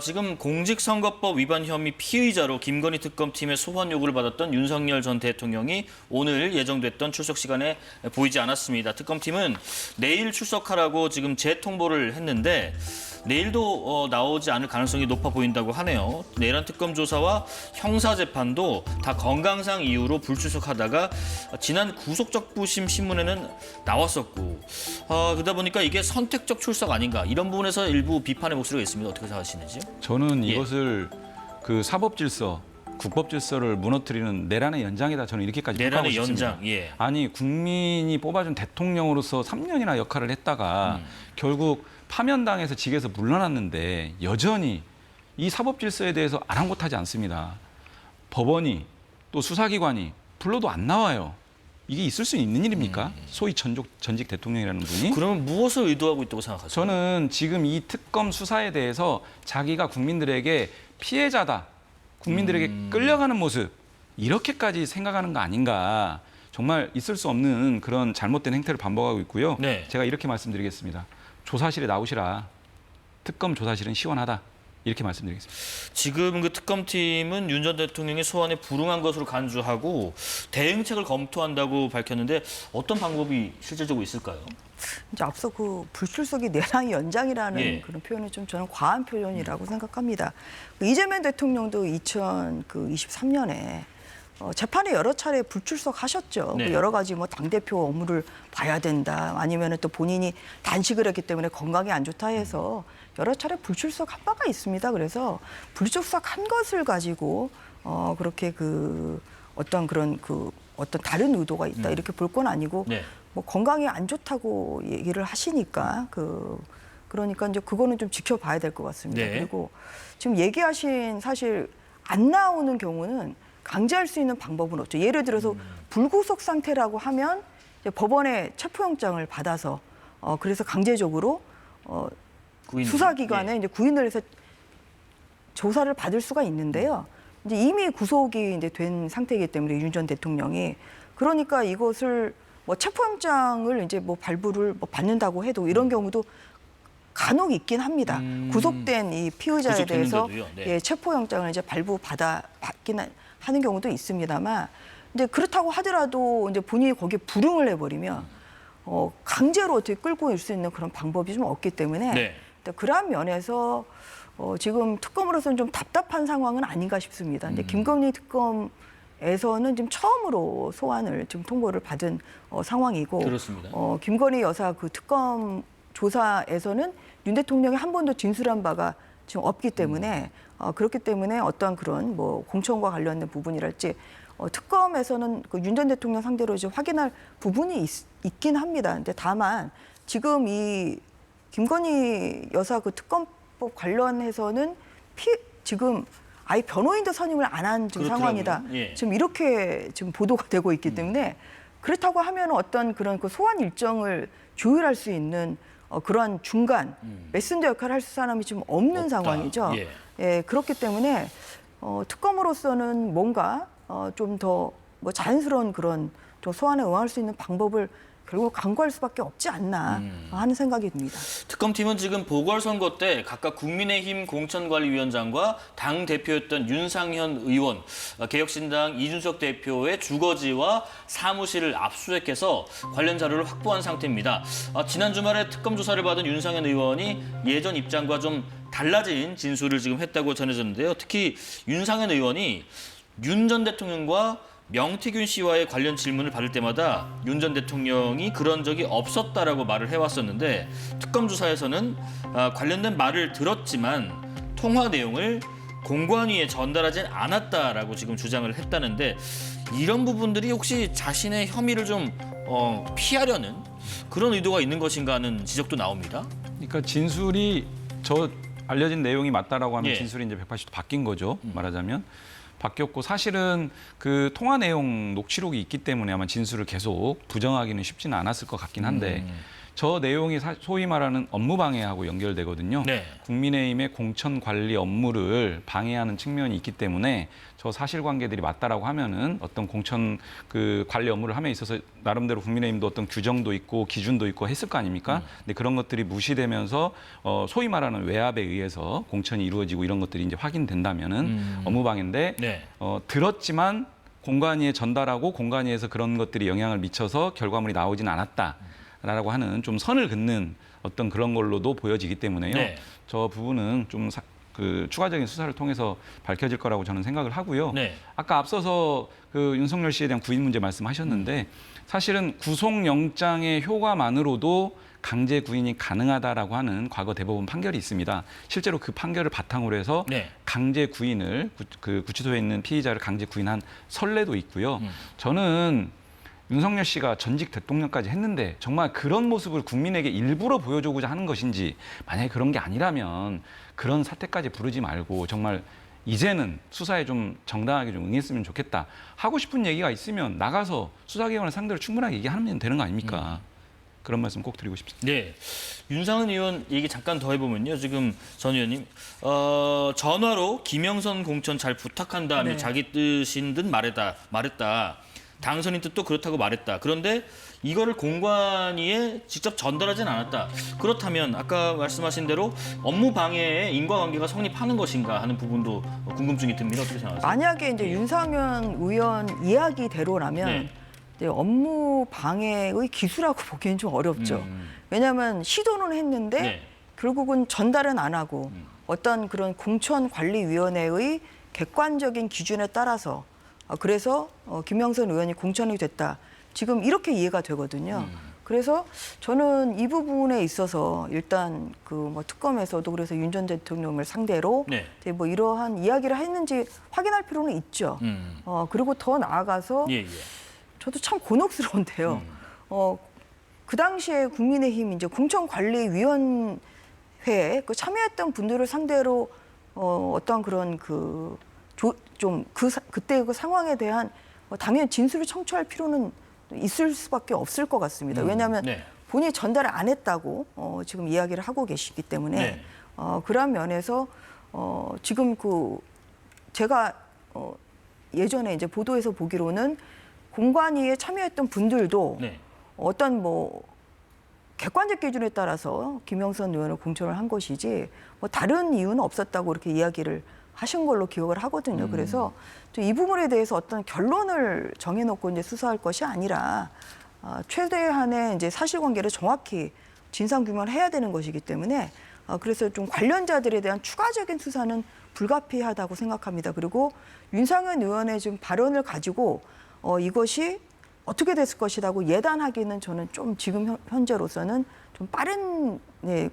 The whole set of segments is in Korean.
지금 공직선거법 위반 혐의 피의자로 김건희 특검팀의 소환 요구를 받았던 윤석열 전 대통령이 오늘 예정됐던 출석 시간에 보이지 않았습니다. 특검팀은 내일 출석하라고 지금 재통보를 했는데 내일도 나오지 않을 가능성이 높아 보인다고 하네요. 내란 특검 조사와 형사재판도 다 건강상 이유로 불출석하다가 지난 구속적부심 신문에는 나왔었고 그러다 보니까 이게 선택적 출석 아닌가 이런 부분에서 일부 비판의 목소리가 있습니다. 어떻게 생각하시는지요? 저는 이것을 그 사법질서, 국법질서를 무너뜨리는 내란의 연장이다. 저는 이렇게까지 평가하고 내란의 싶습니다. 연장. 예. 아니 국민이 뽑아준 대통령으로서 3년이나 역할을 했다가 결국 파면당해서 직에서 물러났는데 여전히 이 사법질서에 대해서 아랑곳하지 않습니다. 법원이 또 수사기관이 불러도 안 나와요. 이게 있을 수 있는 일입니까? 소위 전직 대통령이라는 분이. 그러면 무엇을 의도하고 있다고 생각하세요? 저는 지금 이 특검 수사에 대해서 자기가 국민들에게 피해자다, 국민들에게 끌려가는 모습 이렇게까지 생각하는 거 아닌가. 정말 있을 수 없는 그런 잘못된 행태를 반복하고 있고요. 네. 제가 이렇게 말씀드리겠습니다. 조사실에 나오시라. 특검 조사실은 시원하다. 이렇게 말씀드리겠습니다. 지금 그 특검팀은 윤 전 대통령의 소환에 불응한 것으로 간주하고 대응책을 검토한다고 밝혔는데 어떤 방법이 실질적으로 있을까요? 이제 앞서 그 불출석이 내란의 연장이라는 예. 그런 표현은 좀 저는 과한 표현이라고 생각합니다. 이재명 대통령도 2023년에 재판에 여러 차례 불출석하셨죠. 네. 여러 가지 뭐 당대표 업무를 봐야 된다, 아니면 또 본인이 단식을 했기 때문에 건강이 안 좋다 해서 여러 차례 불출석한 바가 있습니다. 그래서 불출석한 것을 가지고 그렇게 그 어떤 그런 그 어떤 다른 의도가 있다 이렇게 볼 건 아니고 네. 뭐 건강이 안 좋다고 얘기를 하시니까 그러니까 이제 그거는 좀 지켜봐야 될 것 같습니다. 네. 그리고 지금 얘기하신 사실 안 나오는 경우는 강제할 수 있는 방법은 없죠. 예를 들어서 불구속 상태라고 하면 이제 법원에 체포영장을 받아서 그래서 강제적으로 수사기관에 이제 구인을 해서 조사를 받을 수가 있는데요. 이제 이미 구속이 이제 된 상태이기 때문에 윤 전 대통령이 그러니까 이것을 뭐 체포영장을 이제 뭐 발부를 뭐 받는다고 해도 이런 경우도 간혹 있긴 합니다. 구속된 이 피의자에 대해서 구속됐는데도요? 네. 예, 체포영장을 이제 받긴 하는 경우도 있습니다만 이제 그렇다고 하더라도 이제 본인이 거기에 불응을 해버리면 강제로 어떻게 끌고 올 수 있는 그런 방법이 좀 없기 때문에 네. 그러한 면에서 지금 특검으로서는 좀 답답한 상황은 아닌가 싶습니다. 근데 김건희 특검에서는 지금 처음으로 소환을 지금 통보를 받은 상황이고, 그렇습니다. 김건희 여사 그 특검 조사에서는 윤 대통령이 한 번도 진술한 바가 지금 없기 때문에 그렇기 때문에 어떠한 그런 뭐 공천과 관련된 부분이랄지 특검에서는 그 윤 전 대통령 상대로 이제 확인할 부분이 있긴 합니다. 근데 다만 지금 이 김건희 여사 그 특검법 관련해서는 지금 아예 변호인도 선임을 안 한 지금 상황이다. 예. 지금 이렇게 지금 보도가 되고 있기 때문에 그렇다고 하면 어떤 그런 그 소환 일정을 조율할 수 있는 그러한 중간 메신저 역할을 할 사람이 지금 없는 없다. 상황이죠. 예. 예, 그렇기 때문에 특검으로서는 뭔가 좀 더 뭐 자연스러운 그런 좀 소환에 응할 수 있는 방법을 결국 강구할 수밖에 없지 않나 하는 생각이 듭니다. 특검팀은 지금 보궐선거 때 각각 국민의힘 공천관리위원장과 당 대표였던 윤상현 의원, 개혁신당 이준석 대표의 주거지와 사무실을 압수수색해서 관련 자료를 확보한 상태입니다. 지난 주말에 특검 조사를 받은 윤상현 의원이 예전 입장과 좀 달라진 진술을 지금 했다고 전해졌는데요. 특히 윤상현 의원이 윤 전 대통령과 명태균 씨와의 관련 질문을 받을 때마다 윤 전 대통령이 그런 적이 없었다라고 말을 해왔었는데 특검 조사에서는 관련된 말을 들었지만 통화 내용을 공관위에 전달하진 않았다라고 지금 주장을 했다는데 이런 부분들이 혹시 자신의 혐의를 좀 피하려는 그런 의도가 있는 것인가 하는 지적도 나옵니다. 그러니까 진술이 저 알려진 내용이 맞다라고 하면 예. 진술이 이제 180도 바뀐 거죠. 말하자면. 바뀌었고 사실은 그 통화 내용 녹취록이 있기 때문에 아마 진술을 계속 부정하기는 쉽지는 않았을 것 같긴 한데 저 내용이 소위 말하는 업무 방해하고 연결되거든요. 네. 국민의힘의 공천 관리 업무를 방해하는 측면이 있기 때문에 저 사실관계들이 맞다라고 하면은 어떤 공천 그 관리 업무를 함에 있어서 나름대로 국민의힘도 어떤 규정도 있고 기준도 있고 했을 거 아닙니까? 근데 그런 것들이 무시되면서 소위 말하는 외압에 의해서 공천이 이루어지고 이런 것들이 이제 확인된다면은 업무 방해인데 네. 들었지만 공관위에 전달하고 공관위에서 그런 것들이 영향을 미쳐서 결과물이 나오지는 않았다라고 하는 좀 선을 긋는 어떤 그런 걸로도 보여지기 때문에요. 네. 저 부분은 좀 추가적인 수사를 통해서 밝혀질 거라고 저는 생각을 하고요. 네. 아까 앞서서 그 윤석열 씨에 대한 구인 문제 말씀하셨는데 사실은 구속영장의 효과만으로도 강제 구인이 가능하다라고 하는 과거 대법원 판결이 있습니다. 실제로 그 판결을 바탕으로 해서 네. 강제 구인을 그 구치소에 있는 피의자를 강제 구인한 선례도 있고요. 저는 윤석열 씨가 전직 대통령까지 했는데 정말 그런 모습을 국민에게 일부러 보여주고자 하는 것인지 만약에 그런 게 아니라면 그런 사태까지 부르지 말고 정말 이제는 수사에 좀 정당하게 좀 응했으면 좋겠다. 하고 싶은 얘기가 있으면 나가서 수사기관을 상대로 충분하게 얘기하면 되는 거 아닙니까? 그런 말씀 꼭 드리고 싶습니다. 네. 윤상은 의원 얘기 잠깐 더 해보면요. 지금 전 의원님, 전화로 김영선 공천 잘 부탁한 다음에 네. 자기 뜻인 듯 말했다. 당선인 뜻도 그렇다고 말했다. 그런데 이거를 공관위에 직접 전달하진 않았다. 그렇다면 아까 말씀하신 대로 업무 방해에 인과관계가 성립하는 것인가 하는 부분도 궁금증이 듭니다. 어떻게 생각하세요? 만약에 이제 윤상현 의원 이야기대로라면 네. 이제 업무 방해의 기수라고 보기엔 좀 어렵죠. 왜냐하면 시도는 했는데 네. 결국은 전달은 안 하고 어떤 그런 공천관리위원회의 객관적인 기준에 따라서 그래서 김영선 의원이 공천이 됐다. 지금 이렇게 이해가 되거든요. 그래서 저는 이 부분에 있어서 일단 그 뭐 특검에서도 그래서 윤 전 대통령을 상대로 네. 이제 뭐 이러한 이야기를 했는지 확인할 필요는 있죠. 그리고 더 나아가서 예, 예. 저도 참 곤혹스러운데요. 그 당시에 국민의힘 이제 공천관리위원회에 그 참여했던 분들을 상대로 어떤 그런 그때 그 상황에 대한 당연히 진술을 청취할 필요는 있을 수밖에 없을 것 같습니다. 왜냐하면 네. 본인이 전달을 안 했다고 지금 이야기를 하고 계시기 때문에 네. 그런 면에서 지금 제가 예전에 이제 보도에서 보기로는 공관위에 참여했던 분들도 네. 어떤 뭐 객관적 기준에 따라서 김영선 의원을 공천을 한 것이지 뭐 다른 이유는 없었다고 이렇게 이야기를 하신 걸로 기억을 하거든요. 그래서 이 부분에 대해서 어떤 결론을 정해놓고 이제 수사할 것이 아니라 최대한의 이제 사실관계를 정확히 진상 규명을 해야 되는 것이기 때문에 그래서 좀 관련자들에 대한 추가적인 수사는 불가피하다고 생각합니다. 그리고 윤상현 의원의 지금 발언을 가지고 이것이 어떻게 됐을 것이라고 예단하기는 저는 좀 지금 현재로서는 좀 빠른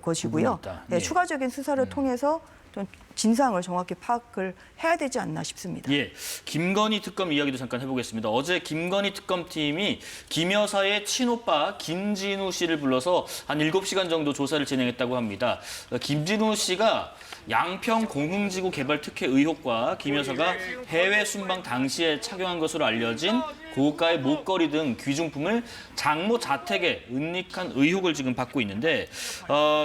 것이고요. 예. 추가적인 수사를 통해서 좀 진상을 정확히 파악을 해야 되지 않나 싶습니다. 예, 김건희 특검 이야기도 잠깐 해보겠습니다. 어제 김건희 특검팀이 김 여사의 친오빠 김진우 씨를 불러서 한 7시간 정도 조사를 진행했다고 합니다. 김진우 씨가 양평 공흥지구 개발 특혜 의혹과 김 여사가 해외 순방 당시에 착용한 것으로 알려진 고가의 목걸이 등 귀중품을 장모 자택에 은닉한 의혹을 지금 받고 있는데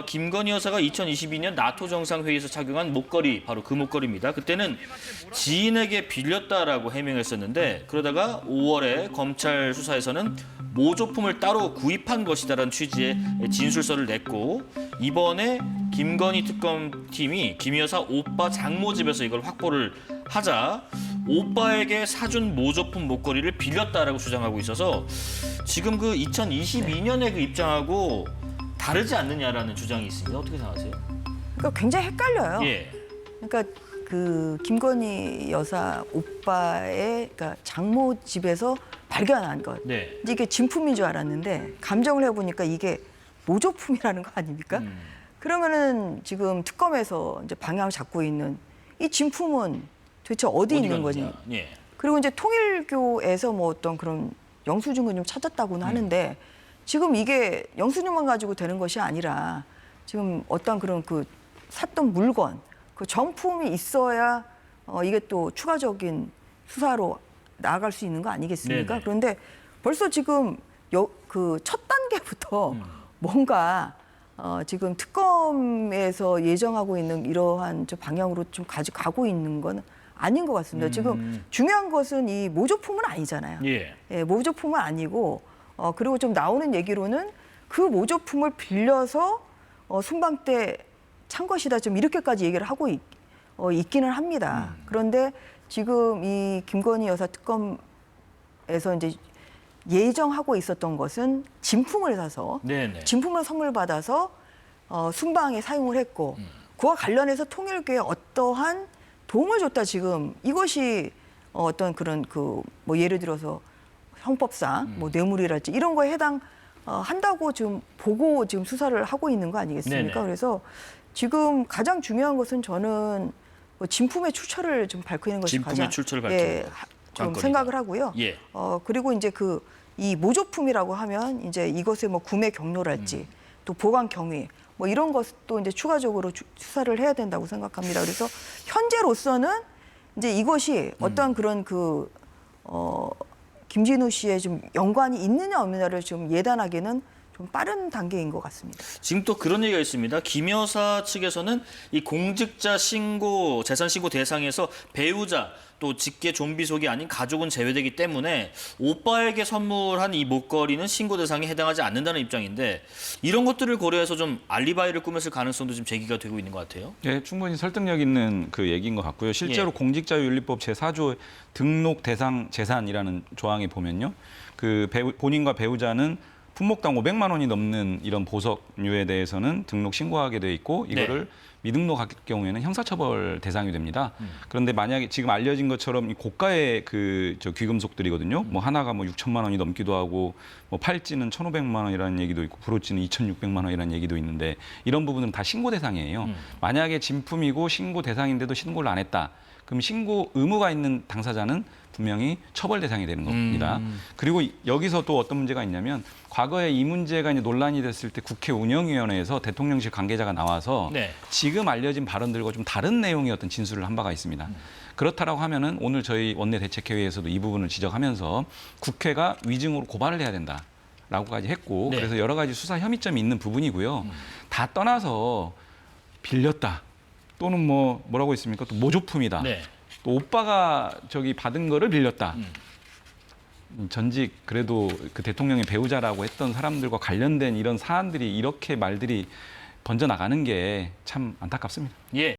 김건희 여사가 2022년 나토 정상회의에서 착용한 목걸이, 바로 그 목걸이입니다. 그때는 지인에게 빌렸다라고 해명했었는데 그러다가 5월에 검찰 수사에서는 모조품을 따로 구입한 것이다라는 취지의 진술서를 냈고 이번에 김건희 특검팀이 김 여사 오빠 장모 집에서 이걸 확보를 하자 오빠에게 사준 모조품 목걸이를 빌렸다라고 주장하고 있어서 지금 그 2022년의 그 입장하고 다르지 않느냐라는 주장이 있습니다. 어떻게 생각하세요? 그러니까 굉장히 헷갈려요. 예. 그러니까 그 김건희 여사 오빠의 그러니까 장모 집에서 발견한 것. 네. 이게 진품인 줄 알았는데 감정을 해보니까 이게 모조품이라는 거 아닙니까? 그러면은 지금 특검에서 이제 방향을 잡고 있는 이 진품은 도대체 어디 있는 거니? 갑니까? 예. 그리고 이제 통일교에서 뭐 어떤 그런 영수증을 좀 찾았다고는 하는데 지금 이게 영수증만 가지고 되는 것이 아니라 지금 어떤 그런 그 샀던 물건, 그 정품이 있어야 이게 또 추가적인 수사로 나아갈 수 있는 거 아니겠습니까? 네네. 그런데 벌써 지금 그 첫 단계부터 뭔가 지금 특검에서 예정하고 있는 이러한 좀 방향으로 좀 가고 있는 건 아닌 것 같습니다. 지금 중요한 것은 이 모조품은 아니잖아요. 예. 예, 모조품은 아니고 그리고 좀 나오는 얘기로는 그 모조품을 빌려서 순방 때 찬 것이다. 좀 이렇게까지 얘기를 하고 있기는 합니다. 그런데 지금 이 김건희 여사 특검에서 이제 예정하고 있었던 것은 진품을 사서 네네. 진품을 선물 받아서 순방에 사용을 했고 그와 관련해서 통일교에 어떠한 도움을 줬다 지금 이것이 어떤 그런 그 뭐 예를 들어서 형법상 뭐 뇌물이랄지 이런 거에 한다고 지금 보고 지금 수사를 하고 있는 거 아니겠습니까? 네네. 그래서 지금 가장 중요한 것은 저는 뭐 진품의 출처를 좀 밝히는 것이 진품의 가장 출처를 밝히는 거. 좀 관건이다. 생각을 하고요. 예. 그리고 이제 이 모조품이라고 하면 이제 이것의 뭐 구매 경로랄지 또 보관 경위 뭐 이런 것도 이제 추가적으로 수사를 해야 된다고 생각합니다. 그래서 현재로서는 이제 이것이 어떠한 그런 김진우 씨의 좀 연관이 있느냐 없느냐를 좀 예단하기는 좀 빠른 단계인 것 같습니다. 지금 또 그런 얘기가 있습니다. 김 여사 측에서는 이 공직자 신고, 재산 신고 대상에서 배우자 또 직계 좀비속이 아닌 가족은 제외되기 때문에 오빠에게 선물한 이 목걸이는 신고 대상에 해당하지 않는다는 입장인데 이런 것들을 고려해서 좀 알리바이를 꾸몄을 가능성도 지금 제기가 되고 있는 것 같아요. 예, 충분히 설득력 있는 그 얘기인 것 같고요. 실제로 예. 공직자윤리법 제4조 등록 대상 재산이라는 조항에 보면요. 본인과 배우자는 품목당 500만 원이 넘는 이런 보석류에 대해서는 등록 신고하게 돼 있고 이거를 네. 미등록할 경우에는 형사처벌 대상이 됩니다. 그런데 만약에 지금 알려진 것처럼 이 고가의 귀금속들이거든요. 뭐 하나가 뭐 6천만 원이 넘기도 하고 뭐 팔찌는 1,500만 원이라는 얘기도 있고 브로치는 2,600만 원이라는 얘기도 있는데 이런 부분은 다 신고 대상이에요. 만약에 진품이고 신고 대상인데도 신고를 안 했다. 그럼 신고 의무가 있는 당사자는 분명히 처벌 대상이 되는 겁니다. 그리고 여기서 또 어떤 문제가 있냐면 과거에 이 문제가 이제 논란이 됐을 때 국회 운영위원회에서 대통령실 관계자가 나와서 네. 지금 알려진 발언들과 좀 다른 내용의 어떤 진술을 한 바가 있습니다. 그렇다라고 하면은 오늘 저희 원내대책회의에서도 이 부분을 지적하면서 국회가 위증으로 고발을 해야 된다. 라고까지 했고 네. 그래서 여러 가지 수사 혐의점이 있는 부분이고요. 다 떠나서 빌렸다. 또는 뭐라고 있습니까? 또 모조품이다. 네. 또 오빠가 받은 거를 빌렸다. 전직 그래도 그 대통령의 배우자라고 했던 사람들과 관련된 이런 사안들이 이렇게 말들이 번져나가는 게 참 안타깝습니다. 예.